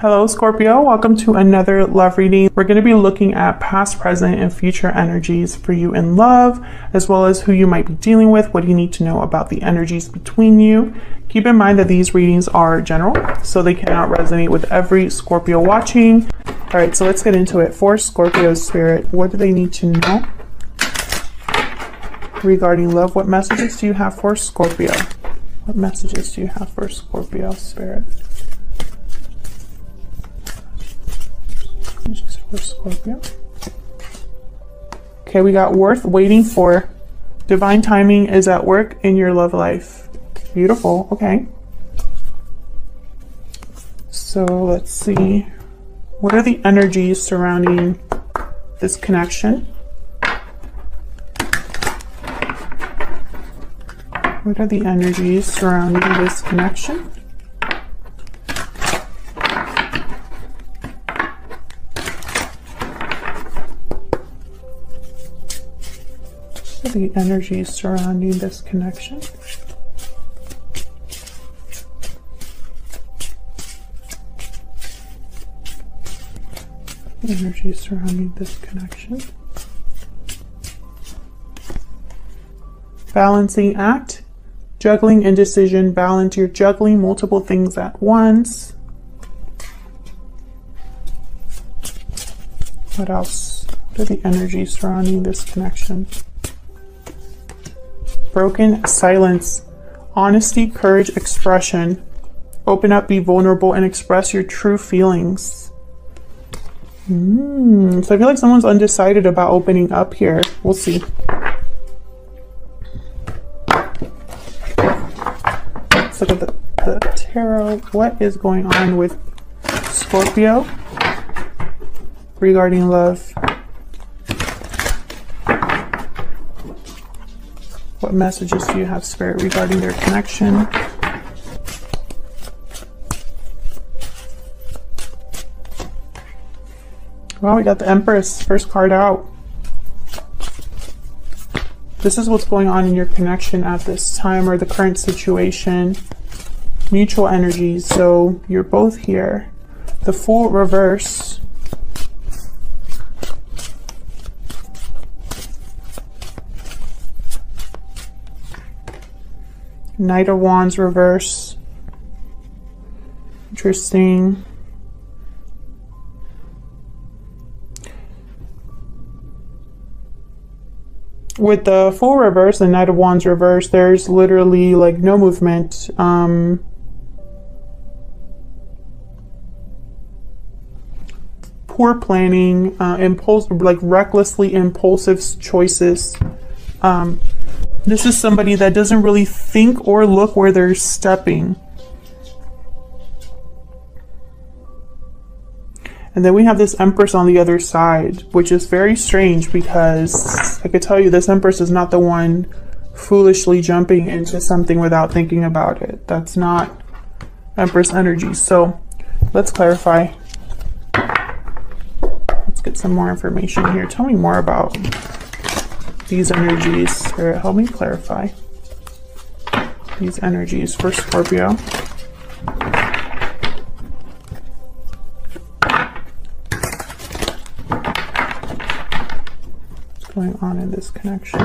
Hello Scorpio, welcome to another love reading. We're going to be looking at past, present, and future energies for you in love, as well as who you might be dealing with, what you need to know about the energies between you. Keep in mind that these readings are general, so they cannot resonate with every Scorpio watching. All right, so let's get into it. For Scorpio spirit, what do they need to know regarding love? What messages do you have for Scorpio? What messages do you have for Scorpio spirit? For Scorpio. Okay, we got worth waiting for. Divine timing is at work in your love life. Beautiful. Okay. So let's see. What are the energies surrounding this connection? What are the energies surrounding this connection? The energies surrounding this connection. The energies surrounding this connection. Balancing act, juggling indecision, balance. You're juggling multiple things at once. What else? What are the energies surrounding this connection? Broken silence, honesty, courage, expression. Open up, be vulnerable, and express your true feelings. So I feel like someone's undecided about opening up here. We'll see. Let's look at the tarot. What is going on with Scorpio regarding love? What messages do you have, Spirit, regarding their connection? Well, we got the Empress, first card out. This is what's going on in your connection at this time, or the current situation. Mutual energies, so you're both here. The Fool reverse. Knight of Wands reverse. Interesting. With the Fool reverse and Knight of Wands reverse, there's literally like no movement. Poor planning, recklessly impulsive choices. This is somebody that doesn't really think or look where they're stepping. And then we have this Empress on the other side, which is very strange because I could tell you this Empress is not the one foolishly jumping into something without thinking about it. That's not Empress energy. So let's clarify. Let's get some more information here. Tell me more about these energies. Spirit, help me clarify these energies for Scorpio. What's going on in this connection?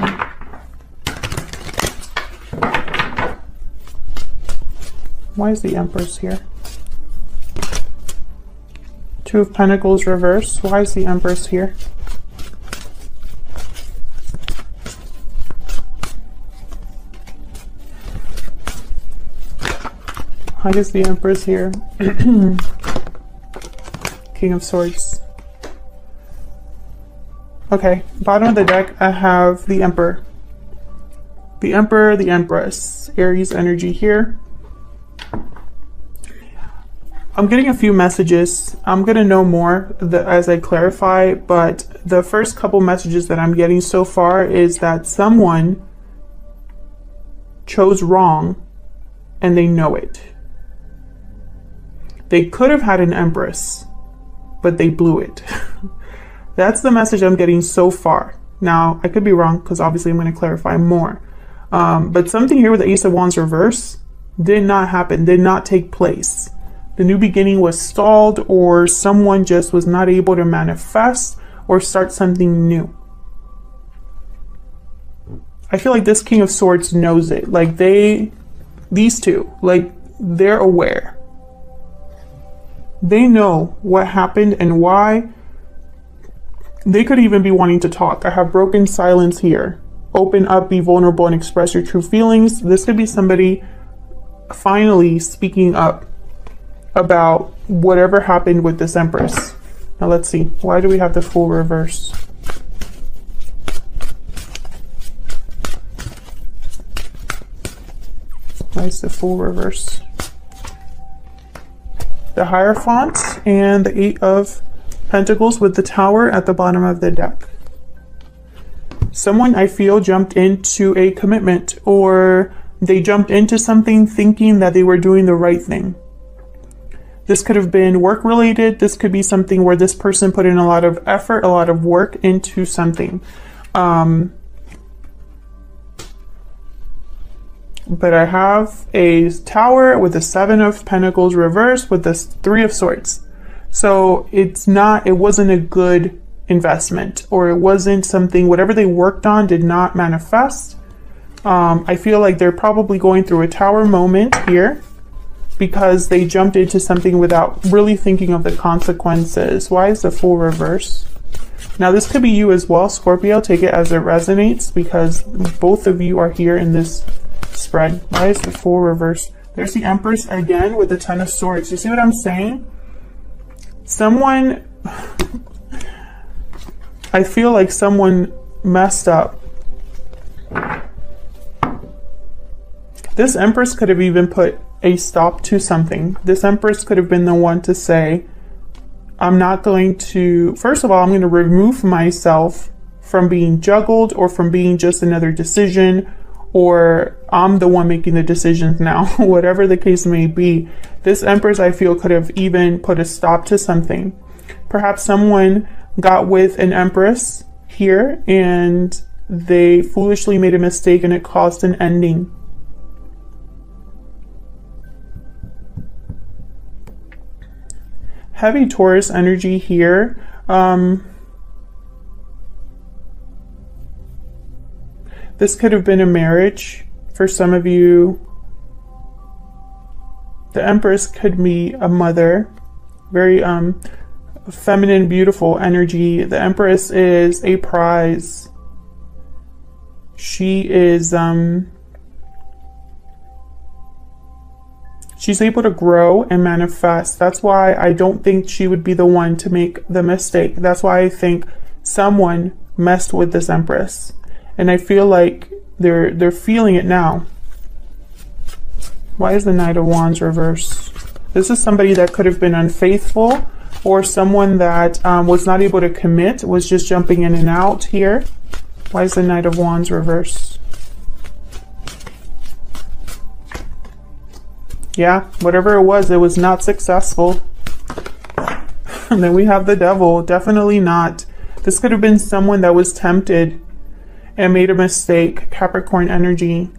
Why is the Empress here? Two of Pentacles reverse. Why is the Empress here? Why is the Empress here? King of Swords. Okay, bottom of the deck, I have the Emperor. The Emperor, the Empress. Aries energy here. I'm getting a few messages. I'm going to know more as I clarify, but the first couple messages that I'm getting so far is that someone chose wrong and they know it. They could have had an Empress, but they blew it. That's the message I'm getting so far. Now, I could be wrong because obviously I'm going to clarify more. But something here with the Ace of Wands reverse did not happen, did not take place. the new beginning was stalled, or someone just was not able to manifest or start something new. I feel like this King of Swords knows it. Like these two, like they're aware. They know what happened and why. They could even be wanting to talk. I have broken silence here. Open up, be vulnerable, and express your true feelings. This could be somebody finally speaking up about whatever happened with this Empress. Now let's see. Why do we have the Fool reverse? Why is the Fool reverse? The Hierophant and the Eight of Pentacles with the Tower at the bottom of the deck. Someone, I feel, jumped into a commitment, or they jumped into something thinking that they were doing the right thing. This could have been work related. This could be something where this person put in a lot of effort, a lot of work into something. But I have a Tower with the Seven of Pentacles reversed with the Three of Swords. So it wasn't a good investment, or it wasn't something, whatever they worked on did not manifest. I feel like they're probably going through a Tower moment here because they jumped into something without really thinking of the consequences. Why is the Fool reverse? Now this could be you as well, Scorpio. Take it as it resonates because both of you are here in this spread. Why is the Fool reverse? There's the Empress again with the Ten of Swords. You see what I'm saying? Someone, I feel like someone messed up. This Empress could have even put a stop to something. This Empress could have been the one to say, I'm not going to, first of all, I'm going to remove myself from being juggled or from being just another decision, or I'm the one making the decisions now, whatever the case may be. This Empress, I feel, could have even put a stop to something. Perhaps someone got with an Empress here and they foolishly made a mistake and it caused an ending. Heavy Taurus energy here. This could have been a marriage for some of you. The Empress could be a mother. Very feminine, beautiful energy. The Empress is a prize. She is she's able to grow and manifest. That's why I don't think she would be the one to make the mistake. That's why I think someone messed with this Empress. And I feel like they're feeling it now. Why is the Knight of Wands reversed? This is somebody that could have been unfaithful, or someone that was not able to commit, was just jumping in and out here. Why is the Knight of Wands reversed? Yeah, whatever it was not successful. And then we have the Devil. Definitely not. This could have been someone that was tempted and made a mistake. Capricorn energy.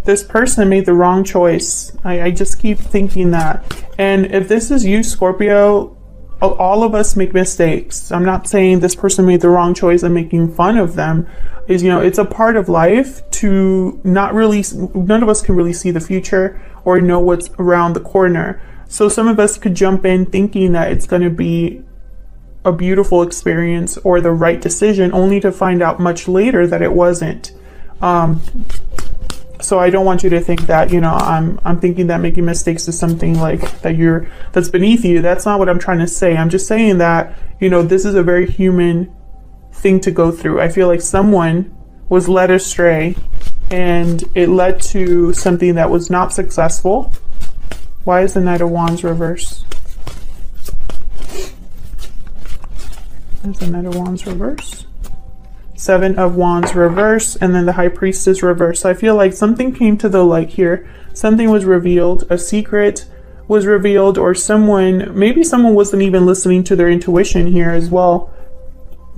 This person made the wrong choice. I just keep thinking that. And if this is you, Scorpio, all of us make mistakes. I'm not saying this person made the wrong choice and making fun of them. Is, you know, it's a part of life to not really, none of us can really see the future or know what's around the corner. So some of us could jump in thinking that it's going to be a beautiful experience or the right decision, only to find out much later that it wasn't. So I don't want you to think that, you know, I'm thinking that making mistakes is something like that's beneath you. That's not what I'm trying to say. I'm just saying that, you know, this is a very human thing to go through. I feel like someone was led astray and it led to something that was not successful. Why is the Knight of Wands reversed? There's the Knight of Wands reverse. Seven of Wands reverse, and then the High Priestess reverse. So I feel like something came to the light here. Something was revealed. A secret was revealed, or maybe someone wasn't even listening to their intuition here as well.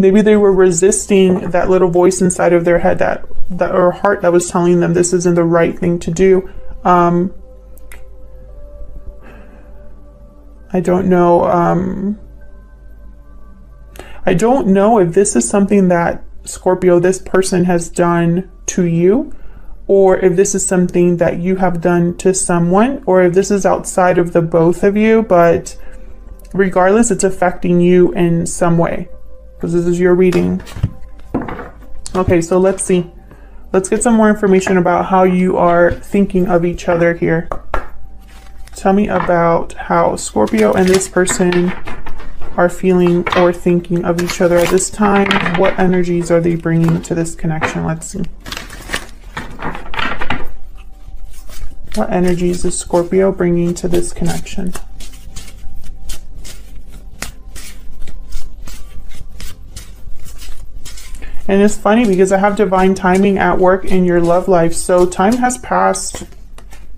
Maybe they were resisting that little voice inside of their head that or heart that was telling them this isn't the right thing to do. I don't know. I don't know if this is something that Scorpio, this person has done to you, or if this is something that you have done to someone, or if this is outside of the both of you, but regardless, it's affecting you in some way, because this is your reading. Okay, so let's see. Let's get some more information about how you are thinking of each other here. Tell me about how Scorpio and this person are feeling or thinking of each other at this time. What energies are they bringing to this connection? Let's see. What energies is Scorpio bringing to this connection? And it's funny because I have divine timing at work in your love life. So time has passed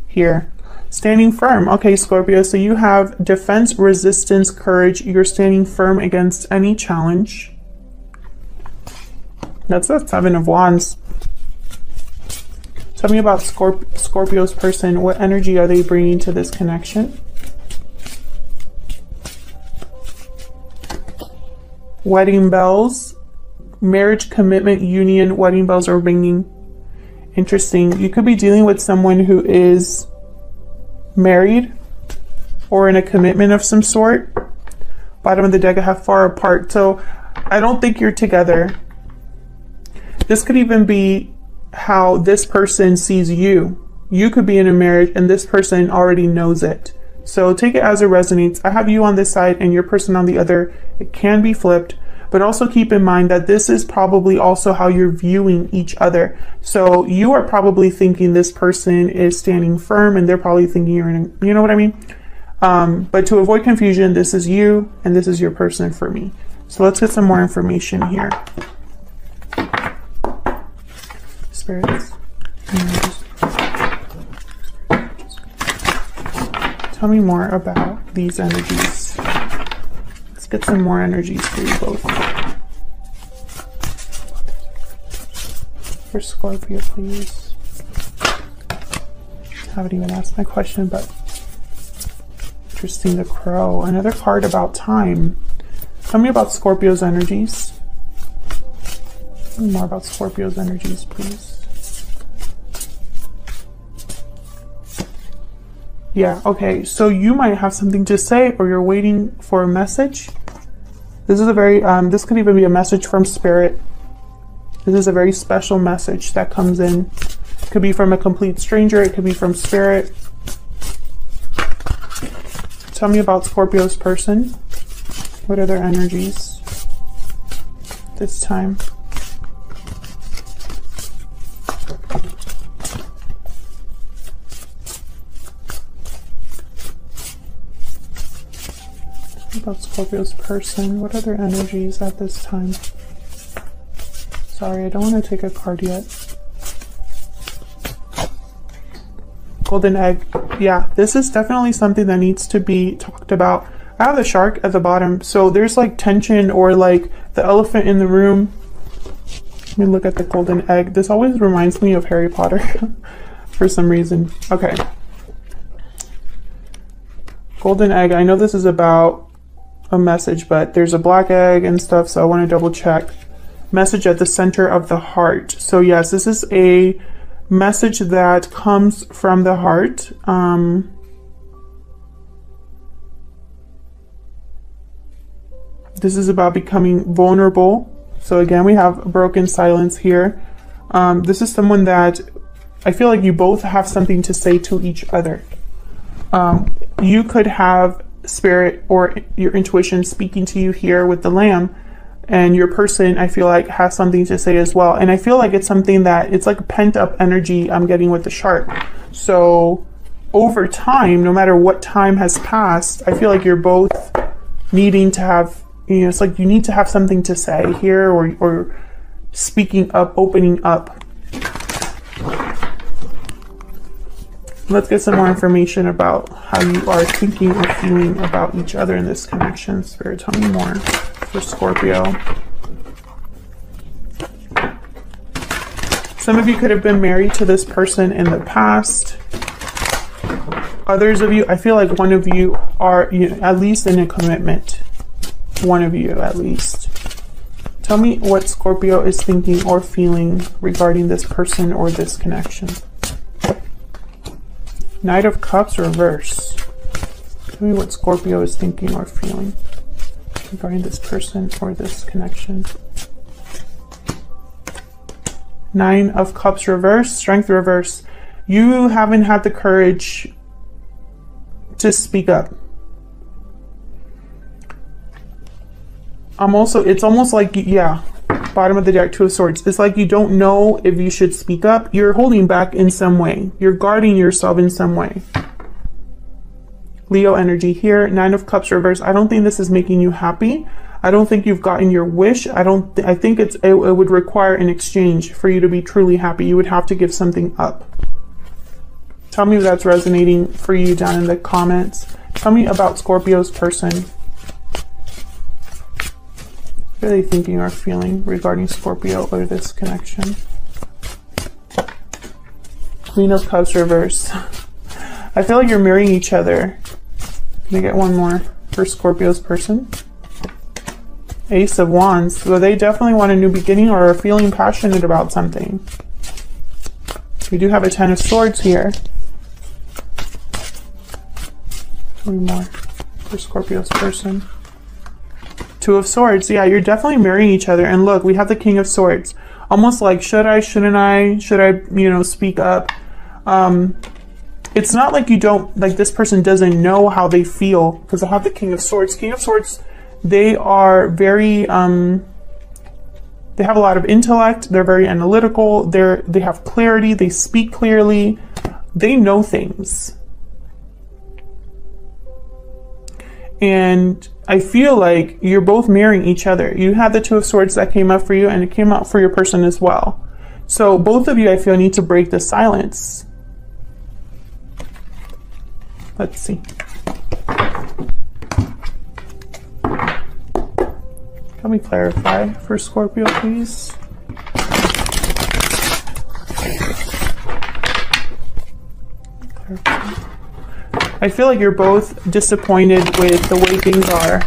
here. Standing firm. Okay, Scorpio, so you have defense, resistance, courage. You're standing firm against any challenge. That's the Seven of Wands. Tell me about Scorpio's person. What energy are they bringing to this connection? Wedding bells. Marriage, commitment, union. Wedding bells are ringing. Interesting. You could be dealing with someone who is married or in a commitment of some sort. Bottom of the deck, I have far apart. So I don't think you're together. This could even be how this person sees you. You could be in a marriage and this person already knows it. So take it as it resonates. I have you on this side and your person on the other. It can be flipped. But also keep in mind that this is probably also how you're viewing each other. So you are probably thinking this person is standing firm and they're probably thinking you're in, you know what I mean? But to avoid confusion, this is you and this is your person for me. So let's get some more information here. Spirits. Tell me more about these energies. Get some more energies for you both. For Scorpio, please. I haven't even asked my question, but interesting, the Crow. Another card about time. Tell me about Scorpio's energies. Tell me more about Scorpio's energies, please. Yeah, okay, so you might have something to say or you're waiting for a message. This is a very, this could even be a message from Spirit. This is a very special message that comes in. It could be from a complete stranger. It could be from Spirit. Tell me about Scorpio's person. What are their energies this time? About Scorpio's person. What are their energies at this time? Sorry, I don't want to take a card yet. Golden egg. Yeah, this is definitely something that needs to be talked about. I have the shark at the bottom, so there's like tension or like the elephant in the room. Let me look at the golden egg. This always reminds me of Harry Potter for some reason. Okay. Golden egg. I know this is about a message, but there's a black egg and stuff, so I want to double check. Message at the center of the heart. So yes, this is a message that comes from the heart. This is about becoming vulnerable. So again, we have broken silence here. This is someone that I feel like you both have something to say to each other. You could have Spirit or your intuition speaking to you here with the Lamb, and your person, I feel like, has something to say as well. And I feel like it's something that it's like pent up energy I'm getting with the shark. So over time, no matter what time has passed, I feel like you're both needing to have, you know, it's like you need to have something to say here, or speaking up, opening up. Let's get some more information about how you are thinking or feeling about each other in this connection. Spirit, tell me more for Scorpio. Some of you could have been married to this person in the past. Others of you, I feel like one of you are at least in a commitment. One of you at least. Tell me what Scorpio is thinking or feeling regarding this person or this connection. Knight of Cups reverse. Tell me what Scorpio is thinking or feeling regarding this person or this connection. Nine of Cups reverse, Strength reverse. You haven't had the courage to speak up. It's almost like, yeah, bottom of the deck, Two of Swords. It's like you don't know if you should speak up. You're holding back in some way. You're guarding yourself in some way. Leo energy here, Nine of Cups reverse. I don't think this is making you happy. I don't think you've gotten your wish. I think it would require an exchange for you to be truly happy. You would have to give something up. Tell me if that's resonating for you down in the comments. Tell me about Scorpio's person. What are they thinking or feeling regarding Scorpio or this connection? Queen of Cups reverse. I feel like you're marrying each other. Can I get one more for Scorpio's person? Ace of Wands. So they definitely want a new beginning or are feeling passionate about something. We do have a Ten of Swords here. Three more for Scorpio's person. Two of Swords. Yeah, you're definitely marrying each other. And look, we have the King of Swords. Almost like, should I, shouldn't I? Should I, speak up? It's not like you don't, like this person doesn't know how they feel, because I have the King of Swords. King of Swords, they are very, they have a lot of intellect. They're very analytical. They have clarity. They speak clearly. They know things. And I feel like you're both marrying each other. You had the Two of Swords that came up for you, and it came out for your person as well. So both of you, I feel, need to break the silence. Let's see. Can we clarify for Scorpio, please? Clarify. I feel like you're both disappointed with the way things are,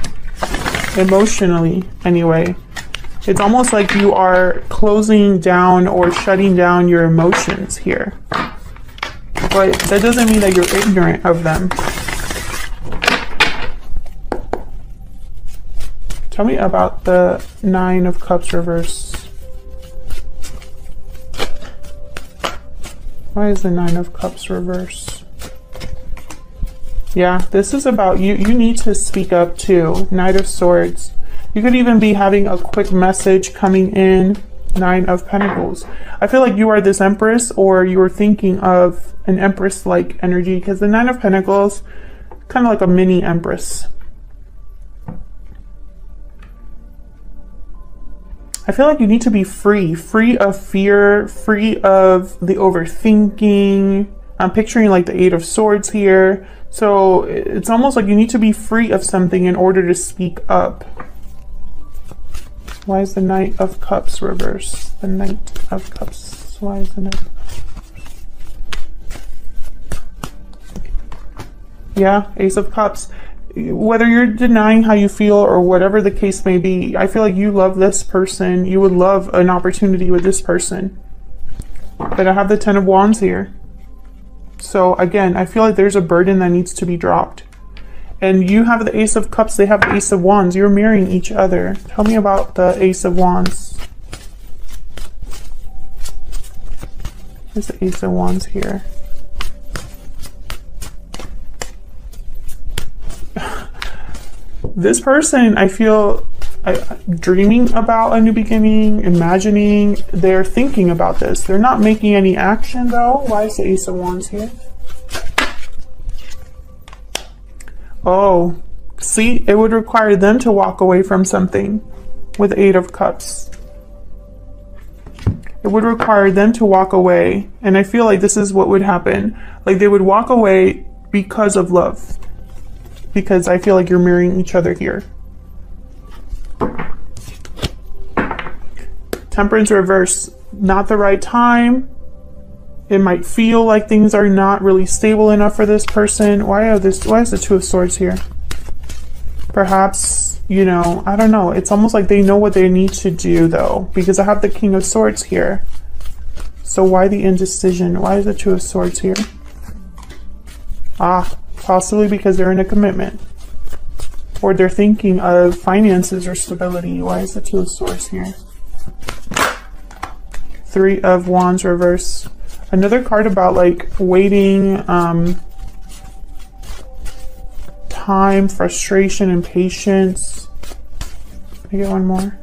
emotionally anyway. It's almost like you are closing down or shutting down your emotions here. But that doesn't mean that you're ignorant of them. Tell me about the Nine of Cups reverse. Why is the Nine of Cups reverse? Yeah, this is about you. You need to speak up too. Knight of Swords. You could even be having a quick message coming in. Nine of Pentacles. I feel like you are this Empress, or you are thinking of an Empress-like energy, because the Nine of Pentacles, kind of like a mini Empress. I feel like you need to be free of fear, free of the overthinking. I'm picturing like the Eight of Swords here. So it's almost like you need to be free of something in order to speak up. Why is the Knight of Cups reverse? The Knight of Cups. Why is the Knight of Cups? Yeah, Ace of Cups. Whether you're denying how you feel or whatever the case may be, I feel like you love this person. You would love an opportunity with this person. But I have the Ten of Wands here. So again, I feel like there's a burden that needs to be dropped. And you have the Ace of Cups, they have the Ace of Wands. You're mirroring each other. Tell me about the Ace of Wands. There's the Ace of Wands here. This person, I feel, dreaming about a new beginning, imagining, they're thinking about this. They're not making any action though. Why is the Ace of Wands here? Oh, see, it would require them to walk away from something with the Eight of Cups. It would require them to walk away. And I feel like this is what would happen. Like they would walk away because of love. Because I feel like you're mirroring each other here. Temperance reverse. not the right time. It might feel like things are not really stable enough for this person. Why is the Two of Swords here? Perhaps, you know, I don't know. It's almost like they know what they need to do though, because I have the King of Swords here. So why the indecision? Why is the Two of Swords here? Possibly because they're in a commitment. Or they're thinking of finances or stability. Why is the Two of Swords here? Three of Wands reverse. Another card about like waiting, time, frustration, and patience. I get one more.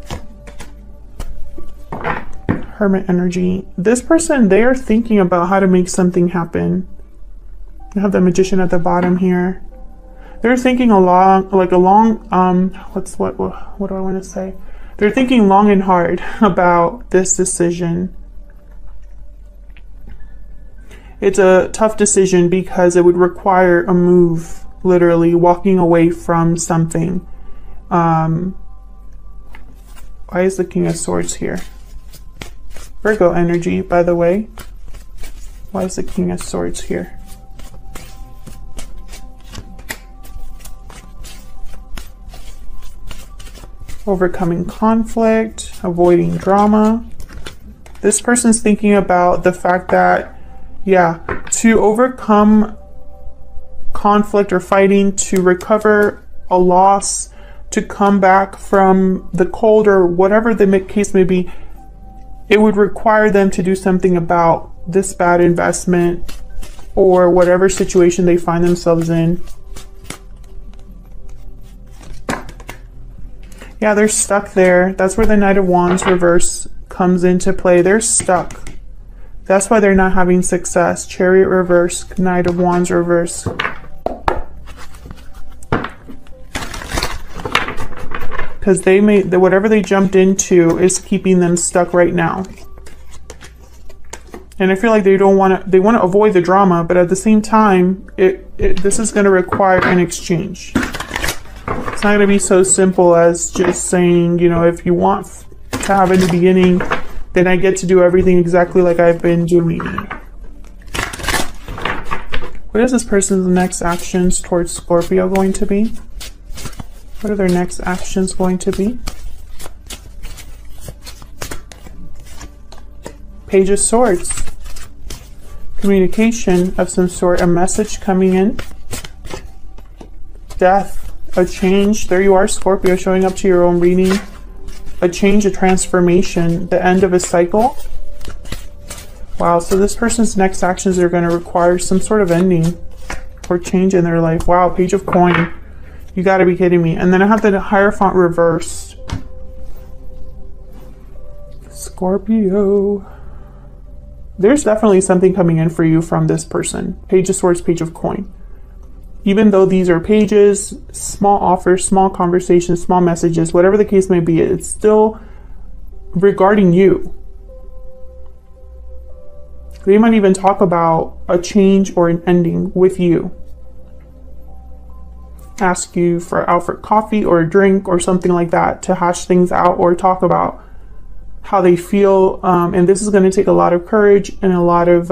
Hermit energy. This person, they are thinking about how to make something happen. I have the Magician at the bottom here. They're thinking what do I want to say? They're thinking long and hard about this decision. It's a tough decision because it would require a move, literally walking away from something. Why is the King of Swords here? Virgo energy, by the way. Why is the King of Swords here? Overcoming conflict, avoiding drama. This person's thinking about the fact that, yeah, to overcome conflict or fighting, to recover a loss, to come back from the cold or whatever the case may be, it would require them to do something about this bad investment or whatever situation they find themselves in. Yeah, they're stuck there. That's where the Knight of Wands reverse comes into play. They're stuck. That's why they're not having success. Chariot reverse, Knight of Wands reverse. Because whatever they jumped into is keeping them stuck right now. And I feel like they want to avoid the drama, but at the same time, this is going to require an exchange. It's not going to be so simple as just saying, you know, if you want to have in the beginning, then I get to do everything exactly like I've been doing. What is this person's next actions towards Scorpio going to be? What are their next actions going to be? Page of Swords. Communication of some sort, a message coming in. Death. A change. There you are, Scorpio, showing up to your own reading. A change, a transformation, the end of a cycle. Wow, so this person's next actions are going to require some sort of ending or change in their life. Wow, Page of Coin. You got to be kidding me. And then I have the Hierophant reversed. Scorpio. There's definitely something coming in for you from this person. Page of Swords, Page of Coin. Even though these are pages, small offers, small conversations, small messages, whatever the case may be, it's still regarding you. They might even talk about a change or an ending with you. Ask you out for coffee or a drink or something like that to hash things out or talk about how they feel. And this is going to take a lot of courage and a lot of...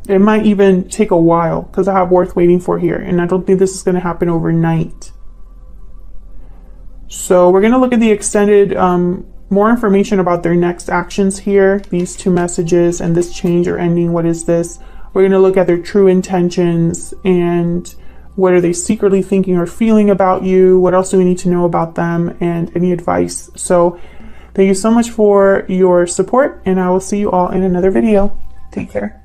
it might even take a while because I have worth waiting for here. And I don't think this is going to happen overnight. So we're going to look at the extended, more information about their next actions here. These two messages and this change or ending. What is this? We're going to look at their true intentions and what are they secretly thinking or feeling about you? What else do we need to know about them and any advice? So thank you so much for your support and I will see you all in another video. Take care.